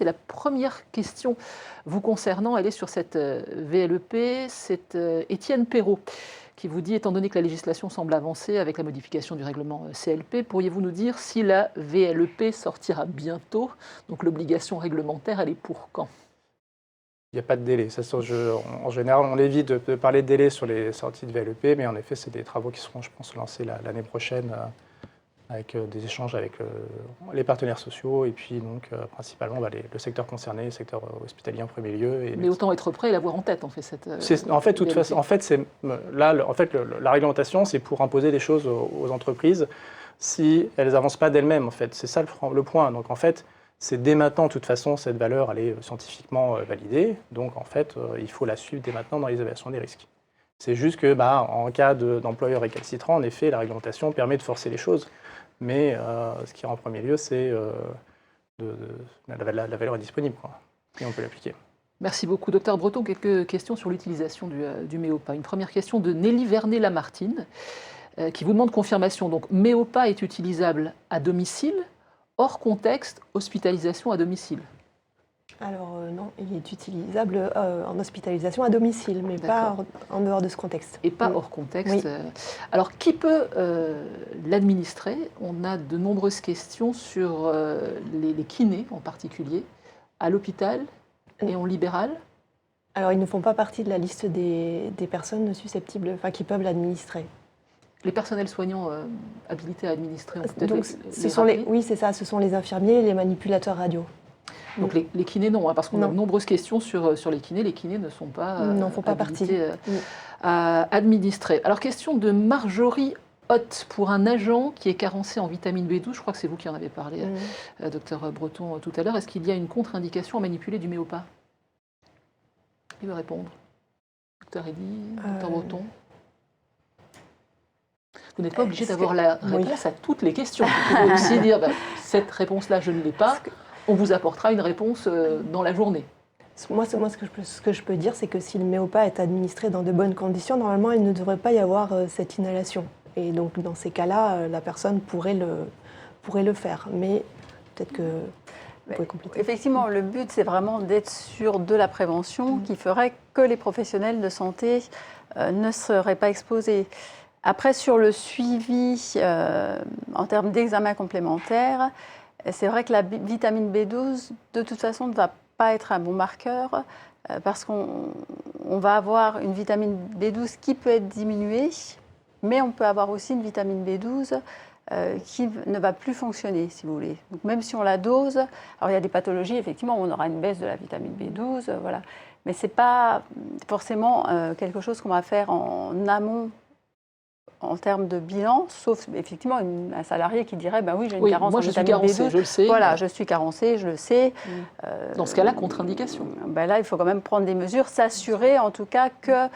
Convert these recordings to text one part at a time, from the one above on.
Et la première question vous concernant, elle est sur cette VLEP. C'est Étienne Perrault qui vous dit, étant donné que la législation semble avancer avec la modification du règlement CLP, pourriez-vous nous dire si la VLEP sortira bientôt? Donc l'obligation réglementaire, elle est pour quand? Il n'y a pas de délai. En général, on évite de parler de délai sur les sorties de VLEP, mais en effet, c'est des travaux qui seront, je pense, lancés l'année prochaine avec des échanges avec les partenaires sociaux et puis donc principalement le secteur concerné, le secteur hospitalier en premier lieu. Mais autant être prêt et l'avoir en tête, en fait, cette En fait, toute VLEP. façon, la réglementation, c'est pour imposer des choses aux entreprises si elles n'avancent pas d'elles-mêmes, en fait. C'est ça le point. Donc, en fait, c'est dès maintenant, de toute façon, cette valeur, elle est scientifiquement validée. Donc, en fait, il faut la suivre dès maintenant dans les évaluations des risques. C'est juste que, en cas d'employeur récalcitrant, en effet, la réglementation permet de forcer les choses. Mais ce qui est en premier lieu, c'est la valeur est disponible, quoi, et on peut l'appliquer. Merci beaucoup, Dr Breton. Quelques questions sur l'utilisation du Méopa. Une première question de Nelly Vernet-Lamartine, qui vous demande confirmation. Donc, Méopa est utilisable à domicile, hors contexte, hospitalisation à domicile? Alors non, il est utilisable en hospitalisation à domicile, mais pas en dehors de ce contexte. Et pas hors contexte. Oui. Alors, qui peut l'administrer? On a de nombreuses questions sur les kinés en particulier, à l'hôpital et en libéral. Alors, ils ne font pas partie de la liste des personnes susceptibles, enfin, qui peuvent l'administrer. Les personnels soignants habilités à administrer, on peut peut-être Donc, oui, c'est ça, ce sont les infirmiers et les manipulateurs radio. Donc les kinés, non, hein, parce qu'on a de nombreuses questions sur les kinés. Les kinés ne sont pas habilités à administrer. Alors, question de Marjorie Hoth, pour un agent qui est carencé en vitamine B12, je crois que c'est vous qui en avez parlé, docteur Breton, tout à l'heure, est-ce qu'il y a une contre-indication à manipuler du Méopa? Qui veut répondre? Docteur Eddy, docteur Breton? Vous n'êtes pas obligé d'avoir la réponse à toutes les questions. Vous pouvez aussi dire, cette réponse-là, je ne l'ai pas. On vous apportera une réponse dans la journée. Moi, ce que je peux dire, c'est que si le Méopa est administré dans de bonnes conditions, normalement, il ne devrait pas y avoir cette inhalation. Et donc, dans ces cas-là, la personne pourrait le faire. Mais peut-être que vous pouvez compléter. Effectivement, le but, c'est vraiment d'être sur de la prévention qui ferait que les professionnels de santé ne seraient pas exposés. Après, sur le suivi en termes d'examen complémentaire, c'est vrai que la vitamine B12, de toute façon, ne va pas être un bon marqueur parce qu'on va avoir une vitamine B12 qui peut être diminuée, mais on peut avoir aussi une vitamine B12 qui ne va plus fonctionner, si vous voulez. Donc même si on la dose, alors il y a des pathologies, effectivement, on aura une baisse de la vitamine B12, voilà. Mais ce n'est pas forcément quelque chose qu'on va faire en amont en termes de bilan, sauf effectivement un salarié qui dirait oui, j'ai une carence en vitamine B12. Je le sais. Voilà, je suis carencé, je le sais. Dans ce cas-là, contre-indication. Là, il faut quand même prendre des mesures, s'assurer en tout cas que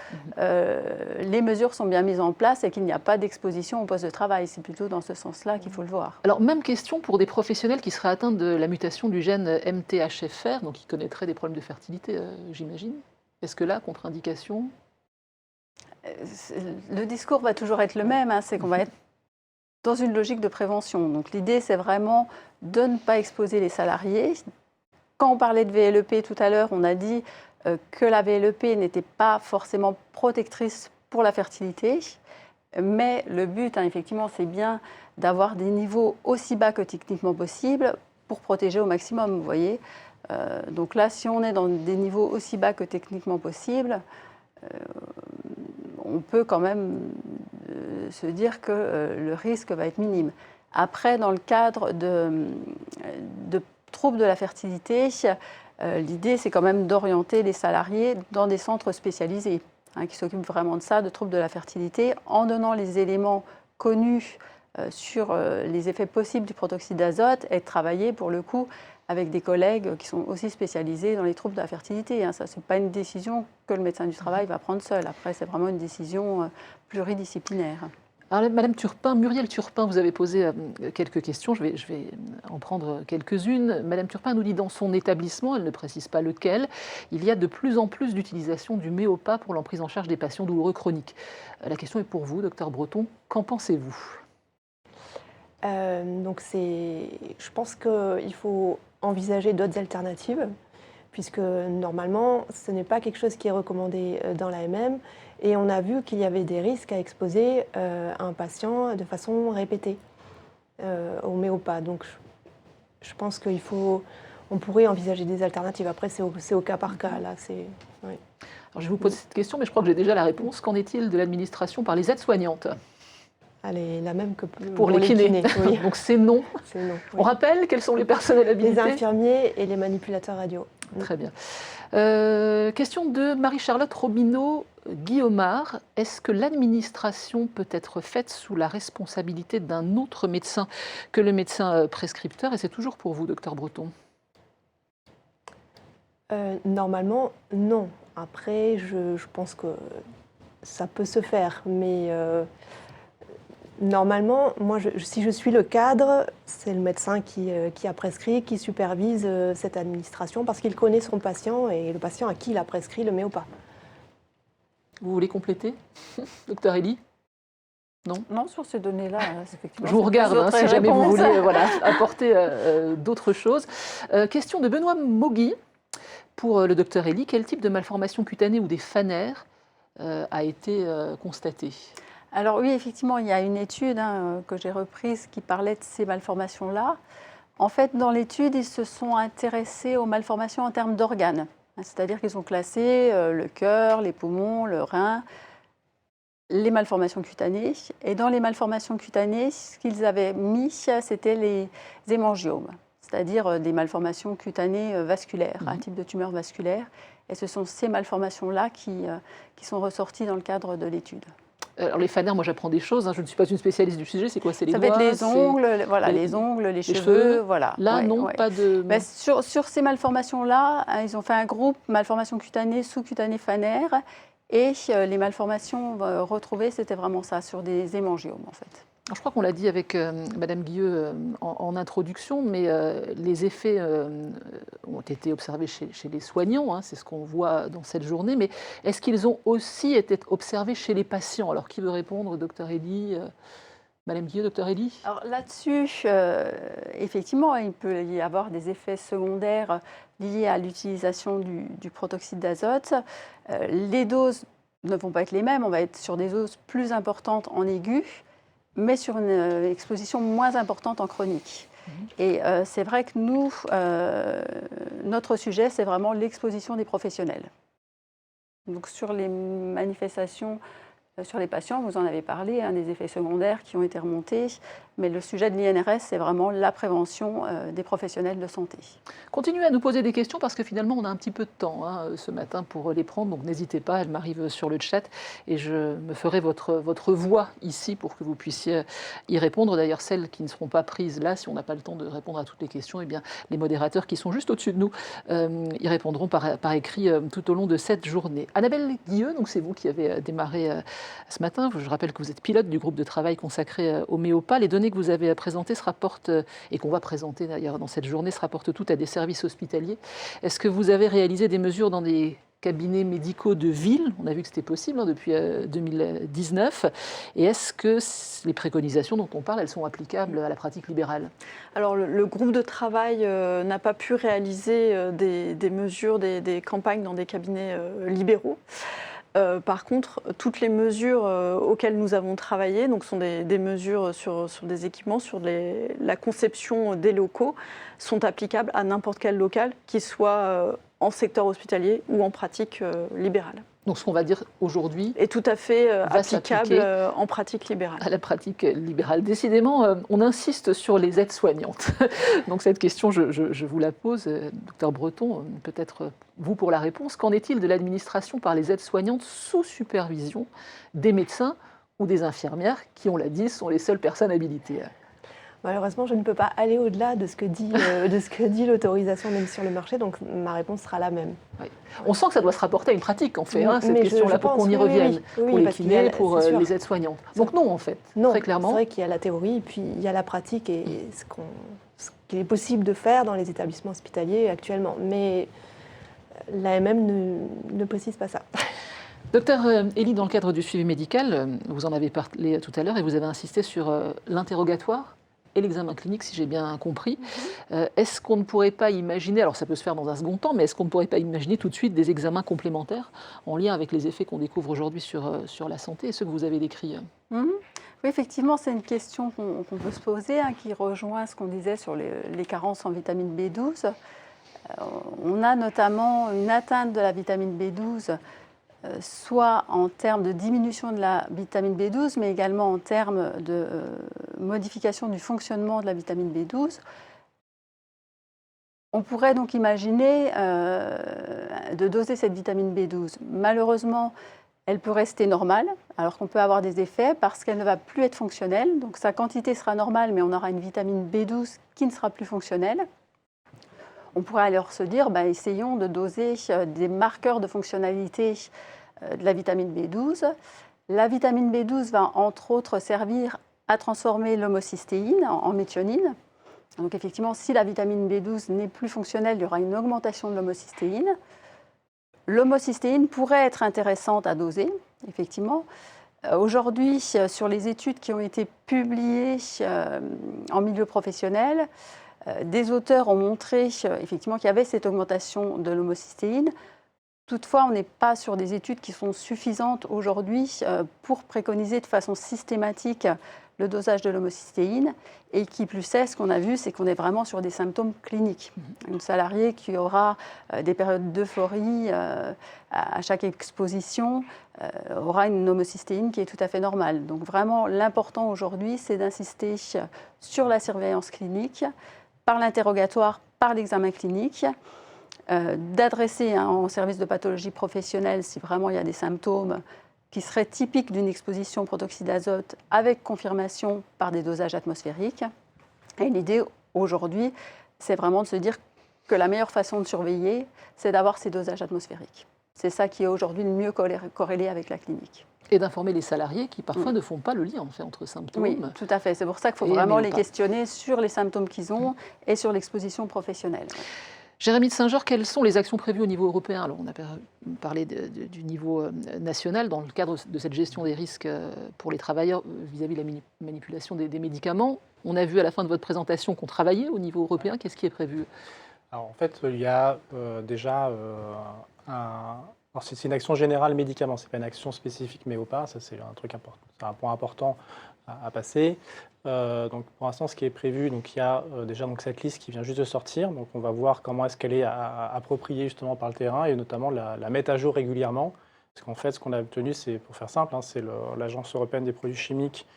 les mesures sont bien mises en place et qu'il n'y a pas d'exposition au poste de travail. C'est plutôt dans ce sens-là qu'il faut le voir. Alors, même question pour des professionnels qui seraient atteints de la mutation du gène MTHFR, donc qui connaîtraient des problèmes de fertilité, j'imagine. Est-ce que là, contre-indication? Le discours va toujours être le même, c'est qu'on va être dans une logique de prévention. Donc l'idée, c'est vraiment de ne pas exposer les salariés. Quand on parlait de VLEP tout à l'heure, on a dit que la VLEP n'était pas forcément protectrice pour la fertilité, mais le but, effectivement, c'est bien d'avoir des niveaux aussi bas que techniquement possible pour protéger au maximum, vous voyez. Donc là, si on est dans des niveaux aussi bas que techniquement possible, on peut quand même se dire que le risque va être minime. Après, dans le cadre de troubles de la fertilité, l'idée, c'est quand même d'orienter les salariés dans des centres spécialisés qui s'occupent vraiment de ça, de troubles de la fertilité, en donnant les éléments connus sur les effets possibles du protoxyde d'azote et de travailler, pour le coup, avec des collègues qui sont aussi spécialisés dans les troubles de la fertilité. Ça, ce n'est pas une décision que le médecin du travail va prendre seul. Après, c'est vraiment une décision pluridisciplinaire. Alors, Madame Turpin, Muriel Turpin, vous avez posé quelques questions. Je vais en prendre quelques-unes. Madame Turpin nous dit, dans son établissement, elle ne précise pas lequel, il y a de plus en plus d'utilisation du Méopa pour la prise en charge des patients douloureux chroniques. La question est pour vous, docteur Breton. Qu'en pensez-vous? Je pense qu'il faut envisager d'autres alternatives, puisque normalement, ce n'est pas quelque chose qui est recommandé dans l'AMM, et on a vu qu'il y avait des risques à exposer un patient de façon répétée au méopa. Donc je pense qu'on pourrait envisager des alternatives. Après, c'est au cas par cas. Là, oui. Alors, je vais vous poser cette question, mais je crois que j'ai déjà la réponse. Qu'en est-il de l'administration par les aides-soignantes ? Elle est la même que pour les kinés. Oui. Donc c'est non. C'est non, oui. On rappelle quels sont les personnels habilités ? Les infirmiers et les manipulateurs radio. Très bien. Question de Marie-Charlotte Robineau-Guillaumard. Est-ce que l'administration peut être faite sous la responsabilité d'un autre médecin que le médecin prescripteur ? Et c'est toujours pour vous, docteur Breton. Normalement, non. Après, je pense que ça peut se faire. Mais normalement, moi, si je suis le cadre, c'est le médecin qui a prescrit, qui supervise cette administration parce qu'il connaît son patient et le patient à qui il a prescrit le méopa. Vous voulez compléter, docteur Elie ? Non, sur ces données-là, effectivement. Je vous regarde si jamais vous vouliez apporter d'autres choses. Question de Benoît Mogui pour le docteur Elie. Quel type de malformation cutanée ou des fanères a été constaté ? Alors oui, effectivement, il y a une étude que j'ai reprise qui parlait de ces malformations-là. En fait, dans l'étude, ils se sont intéressés aux malformations en termes d'organes. C'est-à-dire qu'ils ont classé le cœur, les poumons, le rein, les malformations cutanées. Et dans les malformations cutanées, ce qu'ils avaient mis, c'était les hémangiomes, c'est-à-dire des malformations cutanées vasculaires, un type de tumeur vasculaire. Et ce sont ces malformations-là qui sont ressorties dans le cadre de l'étude. Alors les fanères, moi j'apprends des choses, je ne suis pas une spécialiste du sujet, c'est quoi ? C'est les doigts ? Ça va être les ongles, les ongles, les cheveux, voilà. Là, non, pas de... Sur ces malformations-là, ils ont fait un groupe malformations cutanées, sous-cutanées fanères, et les malformations retrouvées, c'était vraiment ça, sur des hémangiomes en fait. Alors, je crois qu'on l'a dit avec Madame Guilleux en introduction, mais les effets ont été observés chez les soignants, c'est ce qu'on voit dans cette journée, mais est-ce qu'ils ont aussi été observés chez les patients ? Alors, qui veut répondre, docteur Elie ? Madame Guilleux, docteur Elie ? Alors là-dessus, effectivement, il peut y avoir des effets secondaires liés à l'utilisation du protoxyde d'azote. Les doses ne vont pas être les mêmes, on va être sur des doses plus importantes en aigu, mais sur une exposition moins importante en chronique. Et c'est vrai que nous, notre sujet, c'est vraiment l'exposition des professionnels. Donc sur les manifestations, sur les patients, vous en avez parlé, des effets secondaires qui ont été remontés, mais le sujet de l'INRS, c'est vraiment la prévention des professionnels de santé. Continuez à nous poser des questions parce que finalement, on a un petit peu de temps ce matin pour les prendre, donc n'hésitez pas, elles m'arrivent sur le chat et je me ferai votre voix ici pour que vous puissiez y répondre. D'ailleurs, celles qui ne seront pas prises là, si on n'a pas le temps de répondre à toutes les questions, eh bien, les modérateurs qui sont juste au-dessus de nous y répondront par écrit tout au long de cette journée. Annabelle Guilleux, donc c'est vous qui avez démarré ce matin. Je rappelle que vous êtes pilote du groupe de travail consacré au méopa. Les données que vous avez présentées se rapportent, et qu'on va présenter d'ailleurs dans cette journée, se rapportent toutes à des services hospitaliers. Est-ce que vous avez réalisé des mesures dans des cabinets médicaux de ville ? On a vu que c'était possible depuis 2019. Et est-ce que les préconisations dont on parle, elles sont applicables à la pratique libérale ? Alors le groupe de travail n'a pas pu réaliser des mesures, des campagnes dans des cabinets libéraux. Par contre, toutes les mesures auxquelles nous avons travaillé donc sont des mesures sur des équipements, sur la conception des locaux, sont applicables à n'importe quel local, qu'il soit en secteur hospitalier ou en pratique libérale. Donc ce qu'on va dire aujourd'hui est tout à fait applicable en pratique libérale. À la pratique libérale. Décidément, on insiste sur les aides-soignantes. Donc cette question, je vous la pose, docteur Breton, peut-être vous pour la réponse. Qu'en est-il de l'administration par les aides-soignantes sous supervision des médecins ou des infirmières qui, on l'a dit, sont les seules personnes habilitées ? Malheureusement, je ne peux pas aller au-delà de ce que dit l'autorisation de mise sur le marché, donc ma réponse sera la même. Oui. On sent que ça doit se rapporter à une pratique, en fait, cette question-là, pour qu'on y revienne, pour les kinés, pour les aides-soignantes. Donc non, en fait, très clairement. C'est vrai qu'il y a la théorie, et puis il y a la pratique, et ce qu'il est possible de faire dans les établissements hospitaliers actuellement. Mais l'AMM ne précise pas ça. Docteur Elie, dans le cadre du suivi médical, vous en avez parlé tout à l'heure, et vous avez insisté sur l'interrogatoire et l'examen clinique, si j'ai bien compris. Est-ce qu'on ne pourrait pas imaginer, alors ça peut se faire dans un second temps, mais est-ce qu'on ne pourrait pas imaginer tout de suite des examens complémentaires en lien avec les effets qu'on découvre aujourd'hui sur la santé et ceux que vous avez décrits? Oui, effectivement, c'est une question qu'on peut se poser, qui rejoint ce qu'on disait sur les carences en vitamine B12. On a notamment une atteinte de la vitamine B12, soit en termes de diminution de la vitamine B12, mais également en termes de modification du fonctionnement de la vitamine B12. On pourrait donc imaginer de doser cette vitamine B12. Malheureusement, elle peut rester normale, alors qu'on peut avoir des effets parce qu'elle ne va plus être fonctionnelle. Donc sa quantité sera normale, mais on aura une vitamine B12 qui ne sera plus fonctionnelle. On pourrait alors se dire, essayons de doser des marqueurs de fonctionnalité de la vitamine B12. La vitamine B12 va entre autres servir à transformer l'homocystéine en méthionine. Donc effectivement, si la vitamine B12 n'est plus fonctionnelle, il y aura une augmentation de l'homocystéine. L'homocystéine pourrait être intéressante à doser, effectivement. Aujourd'hui, sur les études qui ont été publiées en milieu professionnel, des auteurs ont montré effectivement qu'il y avait cette augmentation de l'homocystéine. Toutefois, on n'est pas sur des études qui sont suffisantes aujourd'hui pour préconiser de façon systématique le dosage de l'homocystéine. Et qui plus est, ce qu'on a vu, c'est qu'on est vraiment sur des symptômes cliniques. Une salariée qui aura des périodes d'euphorie à chaque exposition aura une homocystéine qui est tout à fait normale. Donc vraiment, l'important aujourd'hui, c'est d'insister sur la surveillance clinique, par l'interrogatoire, par l'examen clinique, d'adresser en service de pathologie professionnelle si vraiment il y a des symptômes qui seraient typiques d'une exposition au protoxyde d'azote avec confirmation par des dosages atmosphériques. Et l'idée aujourd'hui, c'est vraiment de se dire que la meilleure façon de surveiller, c'est d'avoir ces dosages atmosphériques. C'est ça qui est aujourd'hui le mieux corrélé avec la clinique. Et d'informer les salariés qui parfois ne font pas le lien entre symptômes. Oui, tout à fait. C'est pour ça qu'il faut vraiment les questionner sur les symptômes qu'ils ont et sur l'exposition professionnelle. Jérémy de Saint-Georges, quelles sont les actions prévues au niveau européen? Alors, on a parlé du niveau national dans le cadre de cette gestion des risques pour les travailleurs vis-à-vis de la manipulation des médicaments. On a vu à la fin de votre présentation qu'on travaillait au niveau européen. Qu'est-ce qui est prévu? Alors, en fait, il y a déjà alors, c'est une action générale médicaments, ce n'est pas une action spécifique Méopa, ça c'est un truc important, c'est un point important à passer. Donc pour l'instant, ce qui est prévu, donc il y a déjà donc cette liste qui vient juste de sortir, donc on va voir comment est-ce qu'elle est appropriée justement par le terrain et notamment la mettre à jour régulièrement. Parce qu'en fait, ce qu'on a obtenu, c'est, pour faire simple, c'est l'Agence européenne des produits chimiques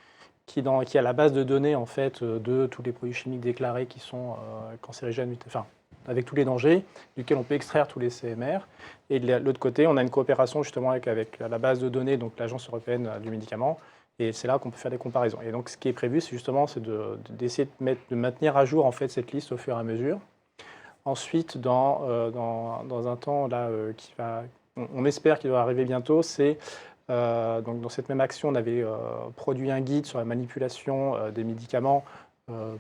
qui a la base de données en fait de tous les produits chimiques déclarés qui sont cancérigènes, enfin avec tous les dangers, duquel on peut extraire tous les CMR. Et de l'autre côté, on a une coopération justement avec la base de données, donc l'Agence européenne du médicament. Et c'est là qu'on peut faire des comparaisons. Et donc, ce qui est prévu, c'est justement d'essayer de maintenir à jour en fait cette liste au fur et à mesure. Ensuite, dans un temps là on espère qu'il va arriver bientôt, c'est donc dans cette même action, on avait produit un guide sur la manipulation des médicaments,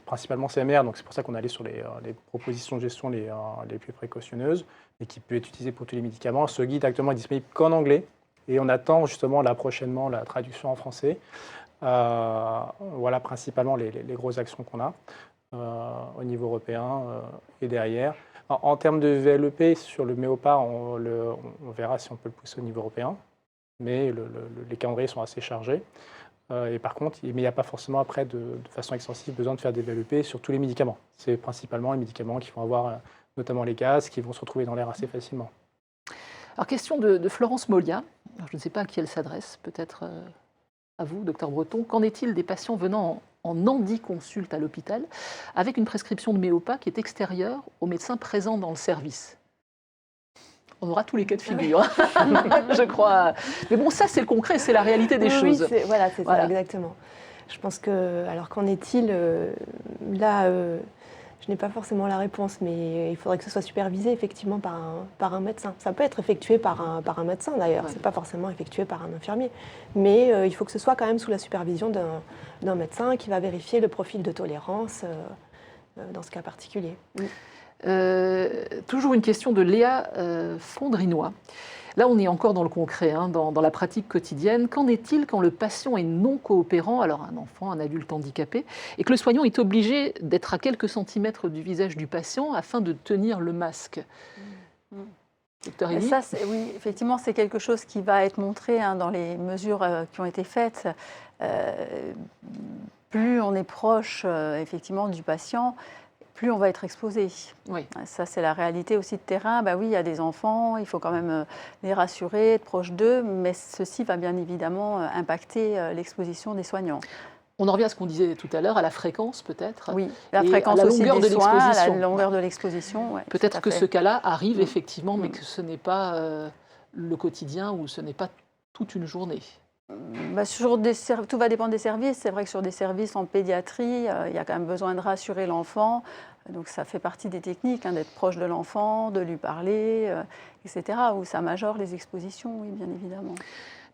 principalement CMR. Donc c'est pour ça qu'on est allé sur les propositions de gestion les plus précautionneuses et qui peut être utilisé pour tous les médicaments. Ce guide actuellement est disponible qu'en anglais. Et on attend justement là prochainement la traduction en français. Voilà principalement les grosses actions qu'on a au niveau européen et derrière. En termes de VLEP, sur le Méopa, on verra si on peut le pousser au niveau européen. Mais les calendriers sont assez chargés. Et par contre, il n'y a pas forcément après de façon extensive besoin de faire des VLEP sur tous les médicaments. C'est principalement les médicaments qui vont avoir notamment les gaz qui vont se retrouver dans l'air assez facilement. Alors, question de Florence Molia. Alors, je ne sais pas à qui elle s'adresse, peut-être à vous, docteur Breton. Qu'en est-il des patients venant en handiconsulte à l'hôpital avec une prescription de Méopa qui est extérieure aux médecins présents dans le service? On aura tous les cas de figure, je crois. Mais bon, ça, c'est le concret, c'est la réalité des choses. Oui, voilà, c'est ça, exactement. Je pense que, alors qu'en est-il là je n'ai pas forcément la réponse, mais il faudrait que ce soit supervisé effectivement par un médecin. Ça peut être effectué par un médecin d'ailleurs, c'est pas forcément effectué par un infirmier. Mais il faut que ce soit quand même sous la supervision d'un médecin qui va vérifier le profil de tolérance dans ce cas particulier. Toujours une question de Léa Fondrinois. Là, on est encore dans le concret, hein, dans la pratique quotidienne. Qu'en est-il quand le patient est non coopérant, alors un enfant, un adulte handicapé, et que le soignant est obligé d'être à quelques centimètres du visage du patient afin de tenir le masque? Docteur Elie ? Ça, oui, effectivement, c'est quelque chose qui va être montré dans les mesures qui ont été faites. Plus on est proche, effectivement, du patient, plus on va être exposé. Oui. Ça, c'est la réalité aussi de terrain. Oui, il y a des enfants, il faut quand même les rassurer, être proche d'eux, mais ceci va bien évidemment impacter l'exposition des soignants. On en revient à ce qu'on disait tout à l'heure, à la fréquence peut-être. Oui, la fréquence aussi des soins, à la longueur de l'exposition. Ouais, peut-être que ce cas-là arrive effectivement, mais que ce n'est pas le quotidien ou ce n'est pas toute une journée. Tout va dépendre des services. C'est vrai que sur des services en pédiatrie, il y a quand même besoin de rassurer l'enfant. Donc ça fait partie des techniques, d'être proche de l'enfant, de lui parler, etc. Où ça majore les expositions, oui, bien évidemment.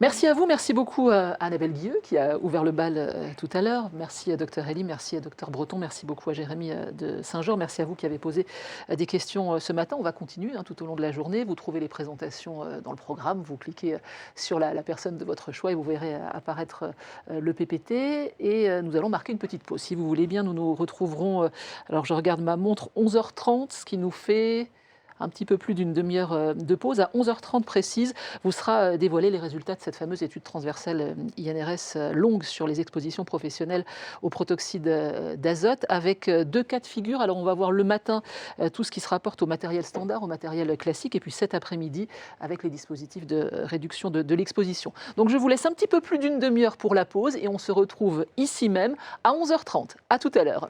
Merci à vous, merci beaucoup à Annabelle Guilleux qui a ouvert le bal tout à l'heure. Merci à Dr Elie, merci à Dr Breton, merci beaucoup à Jérémy de Saint-Jean. Merci à vous qui avez posé des questions ce matin. On va continuer tout au long de la journée. Vous trouvez les présentations dans le programme. Vous cliquez sur la personne de votre choix et vous verrez apparaître le PPT. Et nous allons marquer une petite pause. Si vous voulez bien, nous nous retrouverons, alors je regarde ma montre, 11h30, ce qui nous fait un petit peu plus d'une demi-heure de pause. À 11h30 précise, vous sera dévoilé les résultats de cette fameuse étude transversale INRS longue sur les expositions professionnelles au protoxyde d'azote, avec 2 cas de figure. Alors on va voir le matin tout ce qui se rapporte au matériel standard, au matériel classique, et puis cet après-midi avec les dispositifs de réduction de l'exposition. Donc je vous laisse un petit peu plus d'une demi-heure pour la pause et on se retrouve ici même à 11h30. À tout à l'heure.